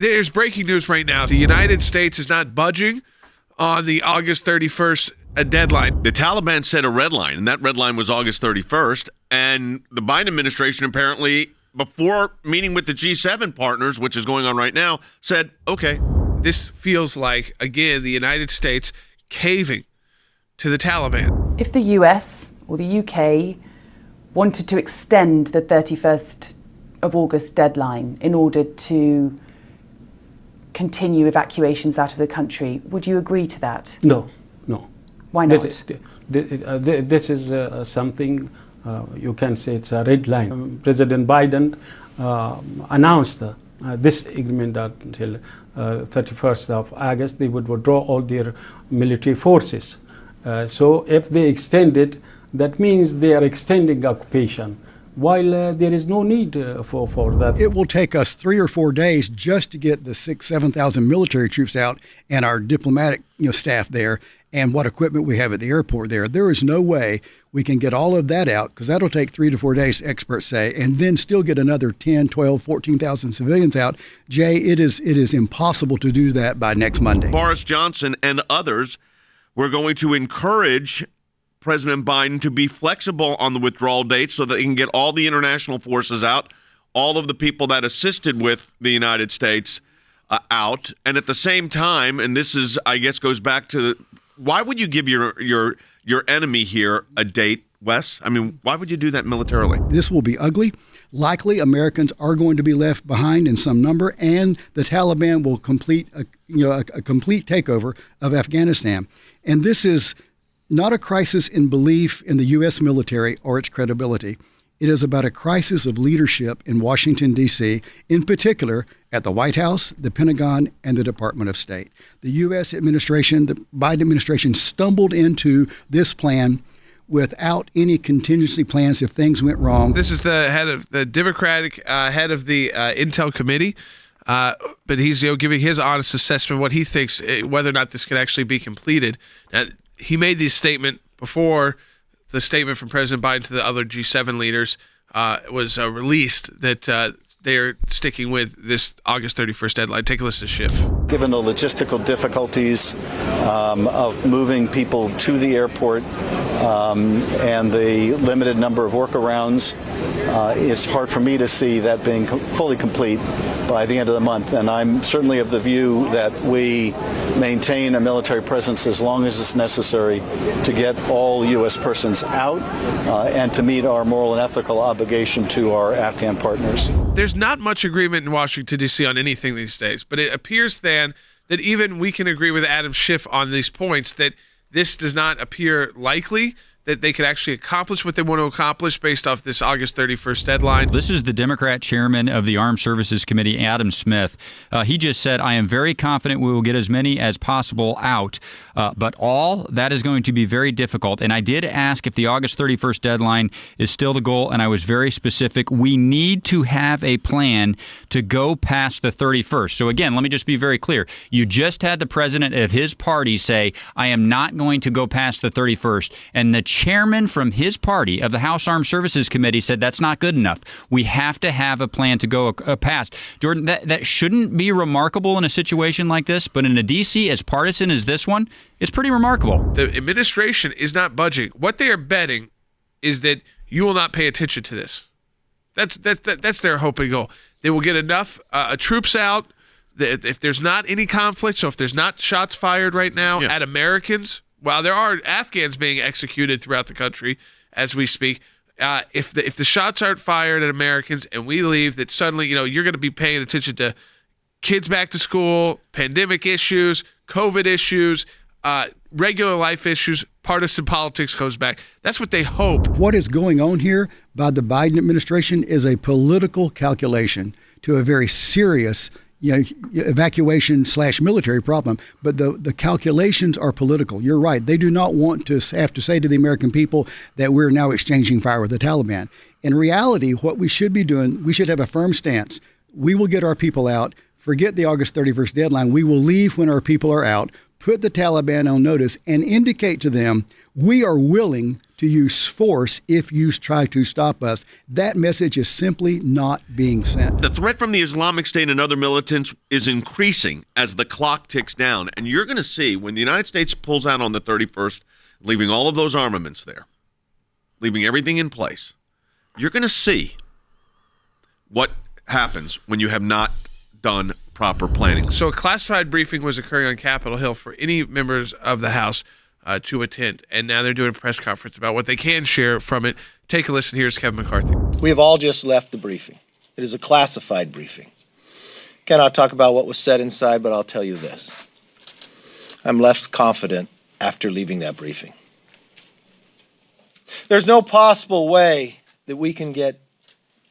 There's breaking news right now. The United States is not budging on the August 31st deadline. The Taliban set a red line, and that red line was August 31st. And the Biden administration apparently, before meeting with the G7 partners, which is going on right now, said, okay. This feels like, again, the United States caving to the Taliban. If the US or the UK wanted to extend the 31st of August deadline in order to continue evacuations out of the country, would you agree to that? No. Why not? This is something you can say it's a red line. President Biden announced this agreement that until 31st of August they would withdraw all their military forces. So if they extend it, that means they are extending occupation, while there is no need for that. It will take us 3 or 4 days just to get the 7,000 military troops out and our diplomatic staff there and what equipment we have at the airport there. There is no way we can get all of that out, because that'll take 3 to 4 days, experts say, and then still get another 10, 12, 14,000 civilians out. Jay, it is impossible to do that by next Monday. Boris Johnson and others were going to encourage President Biden to be flexible on the withdrawal date so that he can get all the international forces out, all of the people that assisted with the United States out. And at the same time, and this is, I guess, goes back to why would you give your enemy here a date, Wes? I mean, why would you do that militarily? This will be ugly. Likely Americans are going to be left behind in some number, and the Taliban will complete a complete takeover of Afghanistan. And this is not a crisis in belief in the U.S. military or its credibility. It is about a crisis of leadership in Washington, D.C., in particular at the White House, the Pentagon, and the Department of State. The U.S. administration, the Biden administration, stumbled into this plan without any contingency plans if things went wrong. This is the head of the Democratic head of the Intel Committee, but he's giving his honest assessment of what he thinks, whether or not this can actually be completed. Now, he made this statement before the statement from President Biden to the other G7 leaders was released, that they're sticking with this August 31st deadline. Take a listen to Schiff. Given the logistical difficulties of moving people to the airport and the limited number of workarounds, it's hard for me to see that being fully complete by the end of the month. And I'm certainly of the view that we maintain a military presence as long as it's necessary to get all U.S. persons out and to meet our moral and ethical obligation to our Afghan partners. There's not much agreement in Washington, D.C. on anything these days, but it appears then that even we can agree with Adam Schiff on these points, that this does not appear likely that they could actually accomplish what they want to accomplish based off this August 31st deadline. This is the Democrat chairman of the Armed Services Committee, Adam Smith. He just said, I am very confident we will get as many as possible out, but all that is going to be very difficult. And I did ask if the August 31st deadline is still the goal, and I was very specific. We need to have a plan to go past the 31st. So again, let me just be very clear. You just had the president of his party say, I am not going to go past the 31st. And the chairman from his party of the House Armed Services Committee said that's not good enough. We have to have a plan to go past. Jordan, that shouldn't be remarkable in a situation like this, but in a D.C. as partisan as this one, it's pretty remarkable. The administration is not budging. What they are betting is that you will not pay attention to this. That's their hope and goal. They will get enough troops out. If there's not any conflict, so if there's not shots fired right now at Americans, while there are Afghans being executed throughout the country as we speak, if the shots aren't fired at Americans and we leave, that suddenly you're going to be paying attention to kids back to school, pandemic issues, COVID issues, regular life issues, partisan politics comes back. That's what they hope. What is going on here by the Biden administration is a political calculation to a very serious evacuation / military problem, but the calculations are political. You're right. They do not want to have to say to the American people that we're now exchanging fire with the Taliban. In reality, what we should be doing, we should have a firm stance. We will get our people out. forget the August 31st deadline. We will leave when our people are out, put the Taliban on notice, and indicate to them we are willing to use force if you try to stop us. That message is simply not being sent. The threat from the Islamic State and other militants is increasing as the clock ticks down. And you're going to see when the United States pulls out on the 31st, leaving all of those armaments there, leaving everything in place, you're going to see what happens when you have not done proper planning. So a classified briefing was occurring on Capitol Hill for any members of the House to attend, and now they're doing a press conference about what they can share from it. Take a listen. Here's Kevin McCarthy. We have all just left the briefing. It is a classified briefing. Cannot talk about what was said inside, but I'll tell you this. I'm less confident after leaving that briefing. There's no possible way that we can get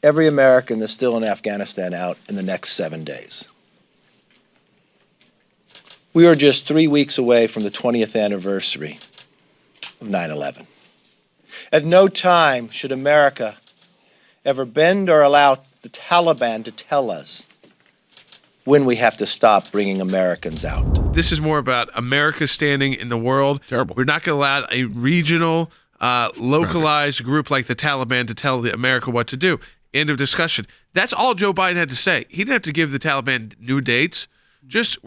every American that's still in Afghanistan out in the next 7 days. We are just 3 weeks away from the 20th anniversary of 9/11. At no time should America ever bend or allow the Taliban to tell us when we have to stop bringing Americans out. This is more about America's standing in the world. Terrible. We're not going to allow a regional, localized group like the Taliban to tell America what to do. End of discussion. That's all Joe Biden had to say. He didn't have to give the Taliban new dates. Just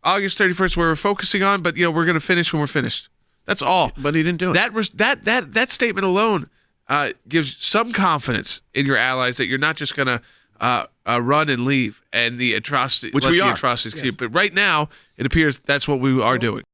August 31st we're focusing on, but we're going to finish when we're finished. That's all. But he didn't do it. That statement alone gives some confidence in your allies that you're not just going to run and leave and the atrocity, which we are. Atrocities keep. But right now, it appears that's what we are doing.